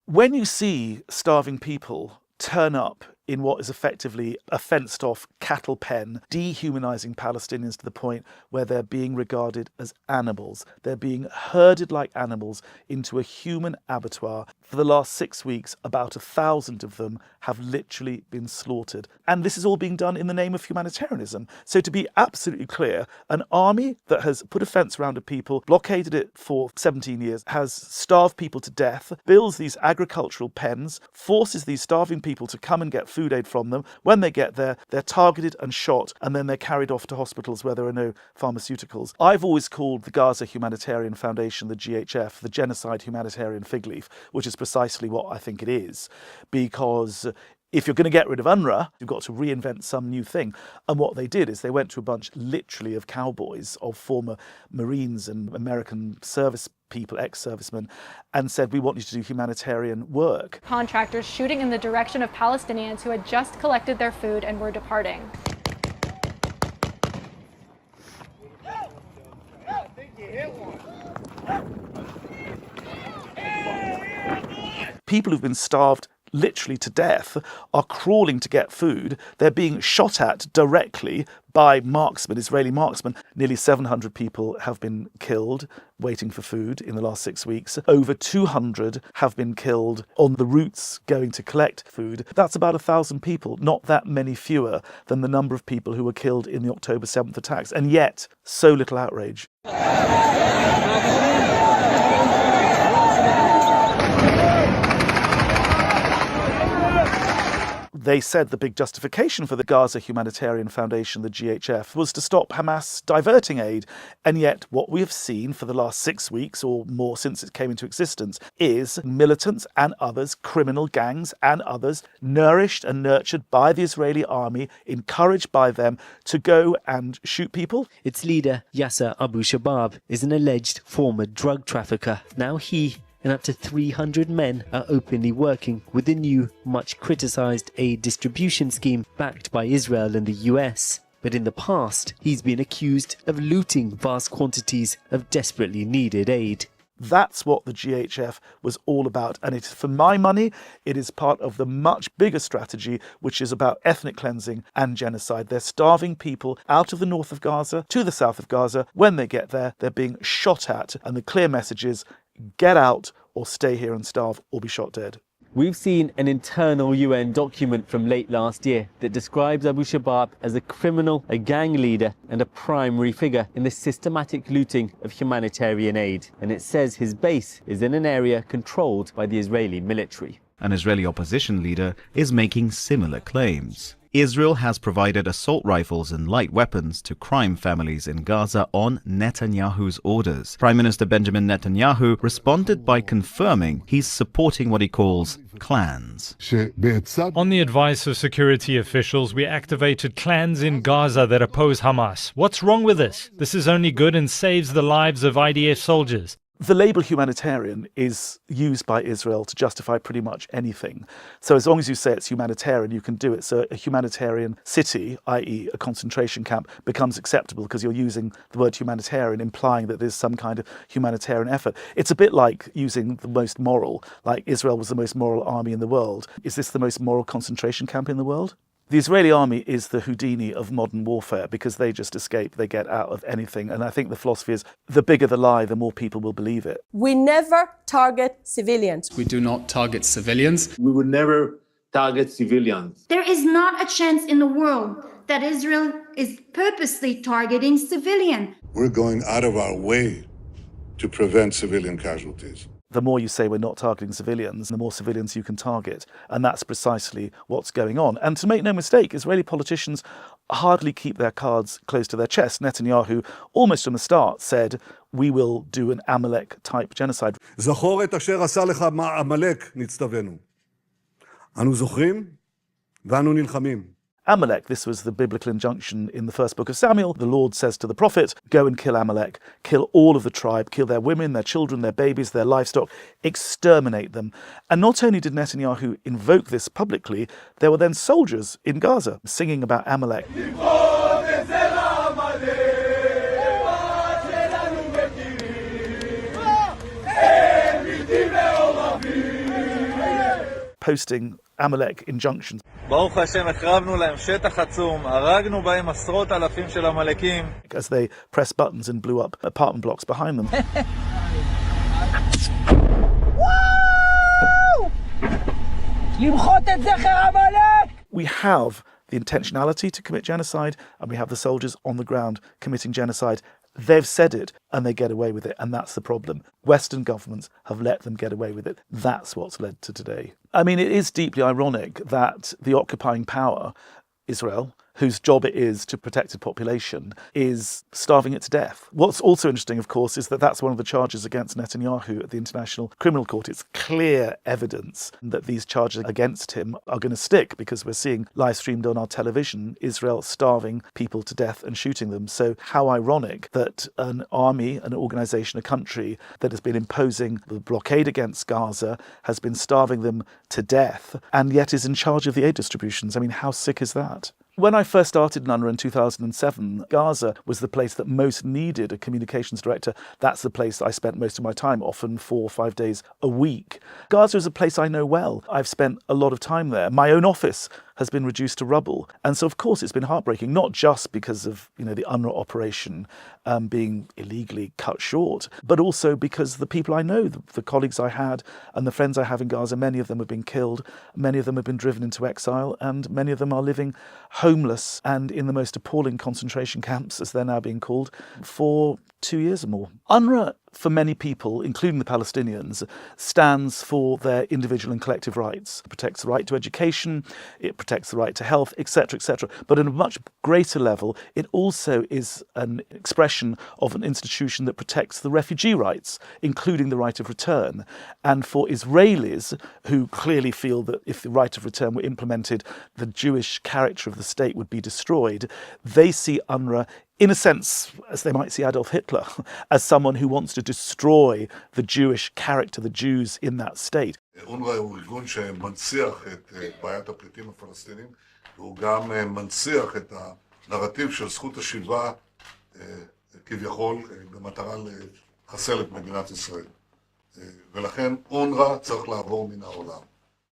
When you see starving people turn up in what is effectively a fenced-off cattle pen, dehumanizing Palestinians to the point where they're being regarded as animals. They're being herded like animals into a human abattoir. For the last 6 weeks, about 1,000 of them have literally been slaughtered. And this is all being done in the name of humanitarianism. So to be absolutely clear, an army that has put a fence around a people, blockaded it for 17 years, has starved people to death, builds these agricultural pens, forces these starving people to come and get food aid from them. When they get there, they're targeted and shot, and then they're carried off to hospitals where there are no pharmaceuticals. I've always called the Gaza Humanitarian Foundation, the GHF, the genocide humanitarian fig leaf, which is precisely what I think it is. Because if you're going to get rid of UNRWA, you've got to reinvent some new thing. And what they did is they went to a bunch, literally, of cowboys, of former Marines and American service people, ex-servicemen, and said, we want you to do humanitarian work. Contractors shooting in the direction of Palestinians who had just collected their food and were departing. People who've been starved literally to death are crawling to get food. They're being shot at directly by marksmen, Israeli marksmen. Nearly 700 people have been killed waiting for food in the last 6 weeks. Over 200 have been killed on the routes going to collect food. That's about 1,000 people, not that many fewer than the number of people who were killed in the October 7th attacks. And yet, so little outrage. They said the big justification for the Gaza Humanitarian Foundation, the GHF, was to stop Hamas diverting aid. And yet what we have seen for the last 6 weeks or more since it came into existence is militants and others, criminal gangs and others, nourished and nurtured by the Israeli army, encouraged by them to go and shoot people. Its leader, Yasser Abu Shabab, is an alleged former drug trafficker. Now he and up to 300 men are openly working with the new, much criticised aid distribution scheme backed by Israel and the US. But in the past, he's been accused of looting vast quantities of desperately needed aid. That's what the GHF was all about. And for my money, it is part of the much bigger strategy, which is about ethnic cleansing and genocide. They're starving people out of the north of Gaza to the south of Gaza. When they get there, they're being shot at. And the clear message is, get out or stay here and starve or be shot dead. We've seen an internal UN document from late last year that describes Abu Shabab as a criminal, a gang leader and a primary figure in the systematic looting of humanitarian aid. And it says his base is in an area controlled by the Israeli military. An Israeli opposition leader is making similar claims. Israel has provided assault rifles and light weapons to crime families in Gaza on Netanyahu's orders. Prime Minister Benjamin Netanyahu responded by confirming he's supporting what he calls clans. On the advice of security officials, we activated clans in Gaza that oppose Hamas. What's wrong with this? This is only good and saves the lives of IDF soldiers. The label humanitarian is used by Israel to justify pretty much anything. So as long as you say it's humanitarian, you can do it. So a humanitarian city, i.e. a concentration camp, becomes acceptable because you're using the word humanitarian, implying that there's some kind of humanitarian effort. It's a bit like using the most moral, like Israel was the most moral army in the world. Is this the most moral concentration camp in the world? The Israeli army is the Houdini of modern warfare because they just escape, they get out of anything. And I think the philosophy is the bigger the lie, the more people will believe it. We never target civilians. We do not target civilians. We will never target civilians. There is not a chance in the world that Israel is purposely targeting civilians. We're going out of our way to prevent civilian casualties. The more you say we're not targeting civilians, the more civilians you can target. And that's precisely what's going on. And to make no mistake, Israeli politicians hardly keep their cards close to their chest. Netanyahu, almost from the start, said, we will do an Amalek-type genocide. זכור את אשר עשה לך עמלק, נצטווינו. אנו זוכרים ואנו נלחמים. Amalek, this was the biblical injunction in the first book of Samuel. The Lord says to the prophet, go and kill Amalek, kill all of the tribe, kill their women, their children, their babies, their livestock, exterminate them. And not only did Netanyahu invoke this publicly, there were then soldiers in Gaza singing about Amalek. posting Amalek injunctions. ברוך השם, החרבנו להם שטח עצום, הרגנו בהם עשרות אלפים של עמלקים. As they pressed buttons and blew up apartment blocks behind them. We have the intentionality to commit genocide, and we have the soldiers on the ground committing genocide. They've said it, and they get away with it, and that's the problem. Western governments have let them get away with it. That's what's led to today. I mean, it is deeply ironic that the occupying power, Israel, whose job it is to protect its population, is starving it to death. What's also interesting, of course, is that that's one of the charges against Netanyahu at the International Criminal Court. It's clear evidence that these charges against him are going to stick, because we're seeing live streamed on our television Israel starving people to death and shooting them. So how ironic that an army, an organisation, a country that has been imposing the blockade against Gaza has been starving them to death and yet is in charge of the aid distributions. I mean, how sick is that? When I first started in UNRWA in 2007, Gaza was the place that most needed a communications director. That's the place I spent most of my time, often 4 or 5 days a week. Gaza is a place I know well. I've spent a lot of time there. My own office has been reduced to rubble. And so, of course, it's been heartbreaking, not just because of, the UNRWA operation being illegally cut short, but also because the people I know, the colleagues I had and the friends I have in Gaza, many of them have been killed, many of them have been driven into exile, and many of them are living homeless and in the most appalling concentration camps, as they're now being called, for 2 years or more. UNRWA, for many people, including the Palestinians, stands for their individual and collective rights. It protects the right to education, it protects the right to health, etc., etc. But at a much greater level, it also is an expression of an institution that protects the refugee rights, including the right of return. And for Israelis, who clearly feel that if the right of return were implemented, the Jewish character of the state would be destroyed, they see UNRWA, in a sense, as they might see Adolf Hitler, as someone who wants to destroy the Jewish character, the Jews in that state. אונר"א הוא ארגון שמנציח את בעיית הפליטים הפלסטינים, והוא גם מנציח את הנרטיב של זכות השיבה כביכול במטרה לחסל את מדינת ישראל. ולכן אונר"א צריך לעבור מן העולם.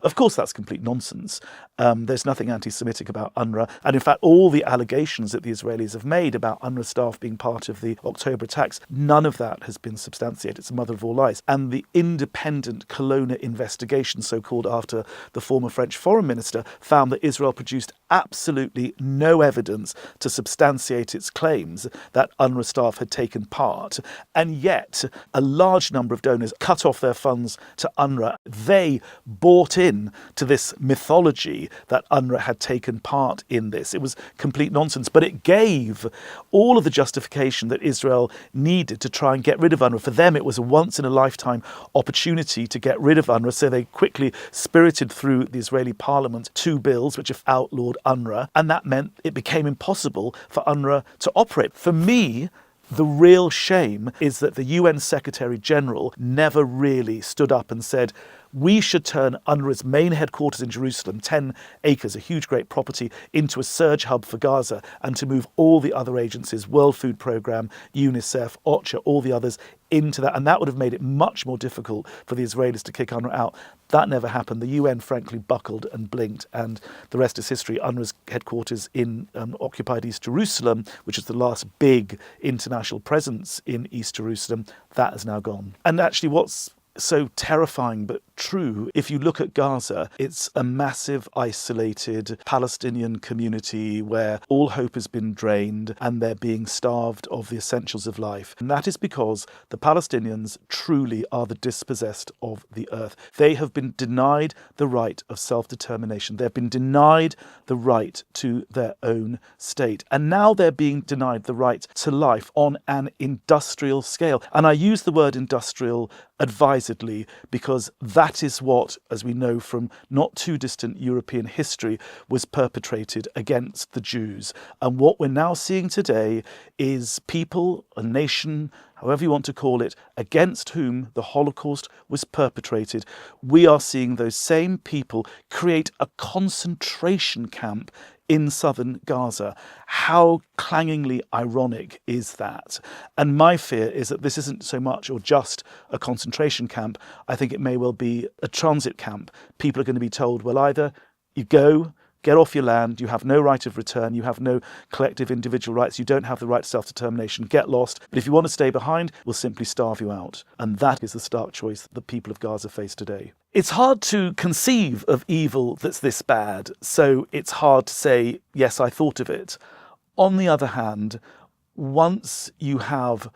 Of course, that's complete nonsense. There's nothing anti-Semitic about UNRWA. And in fact, all the allegations that the Israelis have made about UNRWA staff being part of the October attacks, none of that has been substantiated. It's the mother of all lies. And the independent Kelowna investigation, so-called after the former French foreign minister, found that Israel produced absolutely no evidence to substantiate its claims that UNRWA staff had taken part. And yet, a large number of donors cut off their funds to UNRWA. They bought in to this mythology that UNRWA had taken part in this. It was complete nonsense, but it gave all of the justification that Israel needed to try and get rid of UNRWA. For them, it was a once-in-a-lifetime opportunity to get rid of UNRWA, so they quickly spirited through the Israeli parliament 2 bills which have outlawed UNRWA, and that meant it became impossible for UNRWA to operate. For me, the real shame is that the UN Secretary General never really stood up and said, we should turn UNRWA's main headquarters in Jerusalem, 10 acres, a huge, great property, into a surge hub for Gaza, and to move all the other agencies, World Food Programme, UNICEF, OCHA, all the others, into that. And that would have made it much more difficult for the Israelis to kick UNRWA out. That never happened. The UN, frankly, buckled and blinked, and the rest is history. UNRWA's headquarters in occupied East Jerusalem, which is the last big international presence in East Jerusalem, that is now gone. And actually what's so terrifying but true, if you look at Gaza, it's a massive isolated Palestinian community where all hope has been drained and they're being starved of the essentials of life. And that is because the Palestinians truly are the dispossessed of the earth. They have been denied the right of self-determination. They've been denied the right to their own state. And now they're being denied the right to life on an industrial scale. And I use the word industrial advisedly because that is what, as we know from not too distant European history, was perpetrated against the Jews. And what we're now seeing today is people, a nation, however you want to call it, against whom the Holocaust was perpetrated. We are seeing those same people create a concentration camp in southern Gaza. How clangingly ironic is that? And my fear is that this isn't so much or just a concentration camp. I think it may well be a transit camp. People are going to be told, well, either you go, get off your land, you have no right of return, you have no collective individual rights, you don't have the right to self-determination, get lost. But if you want to stay behind, we'll simply starve you out. And that is the stark choice that the people of Gaza face today. It's hard to conceive of evil that's this bad, so it's hard to say, yes, I thought of it. On the other hand, once you have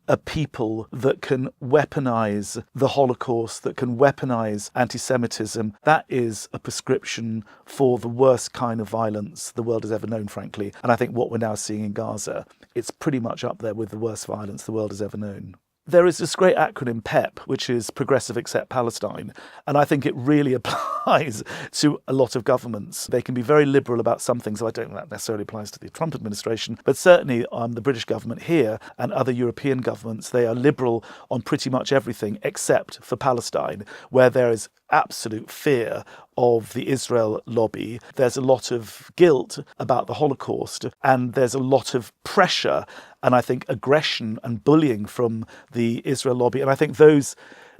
a people that can weaponize the Holocaust, that can weaponize anti-Semitism, that is a prescription for the worst kind of violence the world has ever known, frankly. And I think what we're now seeing in Gaza, it's pretty much up there with the worst violence the world has ever known. There is this great acronym PEP, which is Progressive Accept Palestine, and I think it really applies to a lot of governments. They can be very liberal about some things, so I don't think that necessarily applies to the Trump administration, but certainly the British government here and other European governments, they are liberal on pretty much everything except for Palestine, where there is absolute fear of the Israel lobby. There's a lot of guilt about the Holocaust, and there's a lot of pressure and I think aggression and bullying from the Israel lobby. And I think those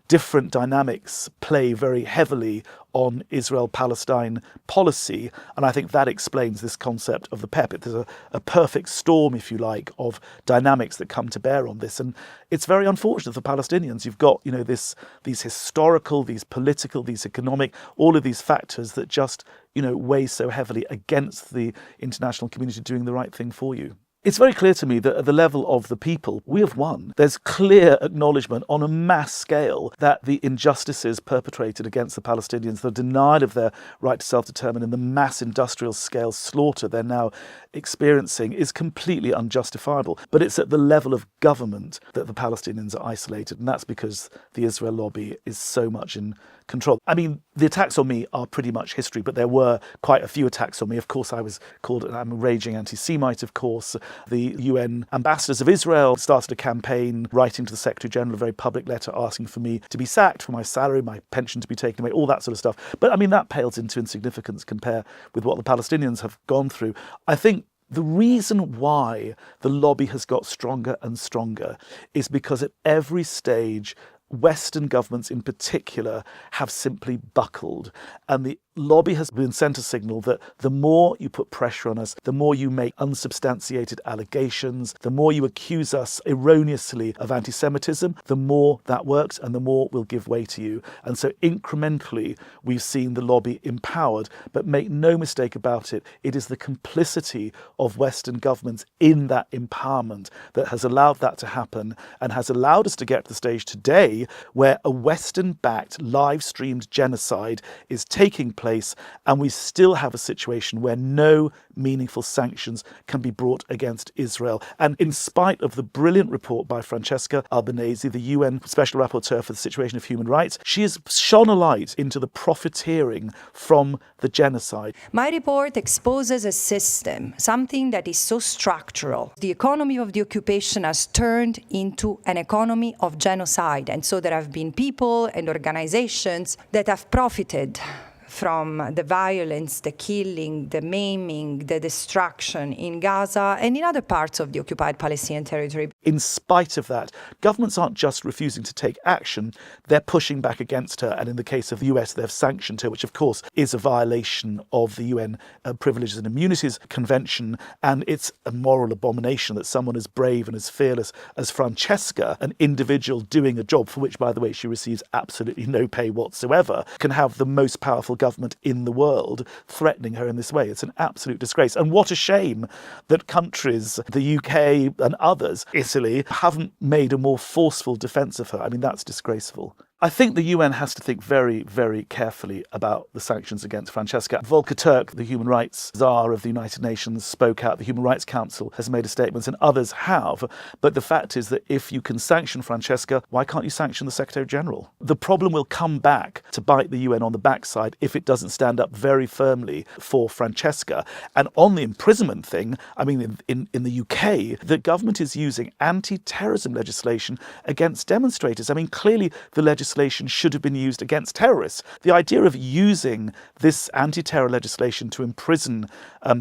different dynamics play very heavily on Israel-Palestine policy. And I think that explains this concept of the PEP. There's a perfect storm, if you like, of dynamics that come to bear on this. And it's very unfortunate for Palestinians. You've got, these historical, these political, these economic, all of these factors that just, weigh so heavily against the international community doing the right thing for you. It's very clear to me that at the level of the people, we have won. There's clear acknowledgement on a mass scale that the injustices perpetrated against the Palestinians, the denial of their right to self-determine and the mass industrial scale slaughter they're now experiencing is completely unjustifiable. But it's at the level of government that the Palestinians are isolated, and that's because the Israel lobby is so much in control. I mean, the attacks on me are pretty much history, but there were quite a few attacks on me. Of course, I'm a raging anti-Semite, of course. The UN ambassadors of Israel started a campaign writing to the Secretary General a very public letter asking for me to be sacked, for my salary, my pension to be taken away, all that sort of stuff. But I mean, that pales into insignificance compared with what the Palestinians have gone through. I think the reason why the lobby has got stronger and stronger is because at every stage, Western governments in particular have simply buckled. And the lobby has been sent a signal that the more you put pressure on us, the more you make unsubstantiated allegations, the more you accuse us erroneously of anti-Semitism, the more that works and the more we'll give way to you. And so incrementally, we've seen the lobby empowered, but make no mistake about it, it is the complicity of Western governments in that empowerment that has allowed that to happen and has allowed us to get to the stage today where a Western-backed, live-streamed genocide is taking place, and we still have a situation where no meaningful sanctions can be brought against Israel. And in spite of the brilliant report by Francesca Albanese, the UN Special Rapporteur for the Situation of Human Rights, she has shone a light into the profiteering from the genocide. My report exposes a system, something that is so structural. The economy of the occupation has turned into an economy of genocide. And so there have been people and organizations that have profited from the violence, the killing, the maiming, the destruction in Gaza and in other parts of the occupied Palestinian territory. In spite of that, governments aren't just refusing to take action, they're pushing back against her. And in the case of the US, they've sanctioned her, which of course is a violation of the UN Privileges and Immunities Convention. And it's a moral abomination that someone as brave and as fearless as Francesca, an individual doing a job for which, by the way, she receives absolutely no pay whatsoever, can have the most powerful government in the world threatening her in this way. It's an absolute disgrace. And what a shame that countries, the UK and others, Italy, haven't made a more forceful defence of her. I mean, that's disgraceful. I think the UN has to think very, very carefully about the sanctions against Francesca. Volker Turk, the human rights czar of the United Nations, spoke out. The Human Rights Council has made a statement, and others have. But the fact is that if you can sanction Francesca, why can't you sanction the Secretary General? The problem will come back to bite the UN on the backside if it doesn't stand up very firmly for Francesca. And on the imprisonment thing, I mean, in the UK, the government is using anti-terrorism legislation against demonstrators. I mean, clearly the legislation legislation should have been used against terrorists. The idea of using this anti-terror legislation to imprison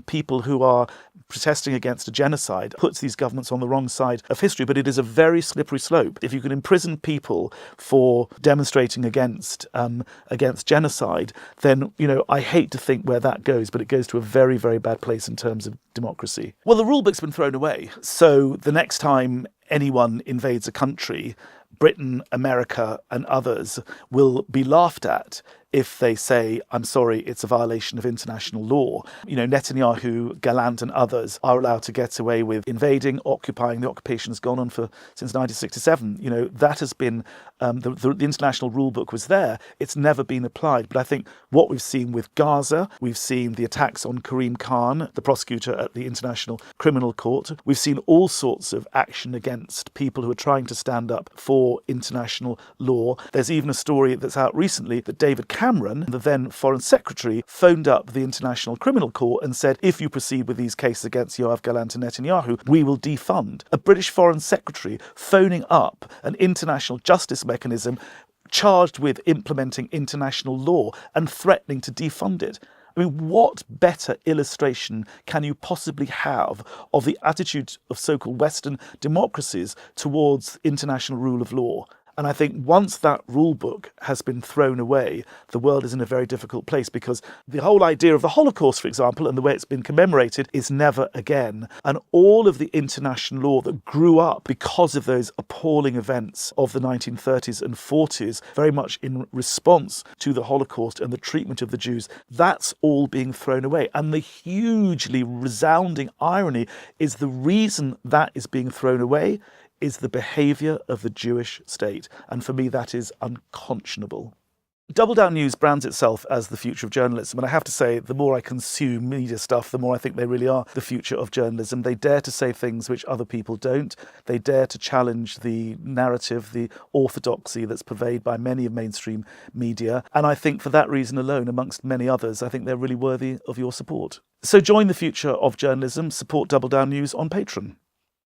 people who are protesting against a genocide puts these governments on the wrong side of history, but it is a very slippery slope. If you can imprison people for demonstrating against genocide, then, I hate to think where that goes, but it goes to a very, very bad place in terms of democracy. Well, the rule book's been thrown away, so the next time anyone invades a country, Britain, America and others will be laughed at if they say, I'm sorry, it's a violation of international law. Netanyahu, Gallant and others are allowed to get away with invading, occupying. The occupation has gone on since 1967. That has been, the international rule book was there. It's never been applied. But I think what we've seen with Gaza, we've seen the attacks on Karim Khan, the prosecutor at the International Criminal Court. We've seen all sorts of action against people who are trying to stand up for international law. There's even a story that's out recently that David Cameron, the then Foreign Secretary, phoned up the International Criminal Court and said, if you proceed with these cases against Yoav Gallant and Netanyahu, we will defund. A British Foreign Secretary phoning up an international justice mechanism charged with implementing international law and threatening to defund it. I mean, what better illustration can you possibly have of the attitude of so-called Western democracies towards international rule of law? And I think once that rule book has been thrown away, the world is in a very difficult place, because the whole idea of the Holocaust, for example, and the way it's been commemorated is never again. And all of the international law that grew up because of those appalling events of the 1930s and 40s, very much in response to the Holocaust and the treatment of the Jews, that's all being thrown away. And the hugely resounding irony is the reason that is being thrown away is the behaviour of the Jewish state. And for me, that is unconscionable. Double Down News brands itself as the future of journalism. And I have to say, the more I consume media stuff, the more I think they really are the future of journalism. They dare to say things which other people don't. They dare to challenge the narrative, the orthodoxy that's pervaded by many of mainstream media. And I think for that reason alone, amongst many others, I think they're really worthy of your support. So join the future of journalism, support Double Down News on Patreon.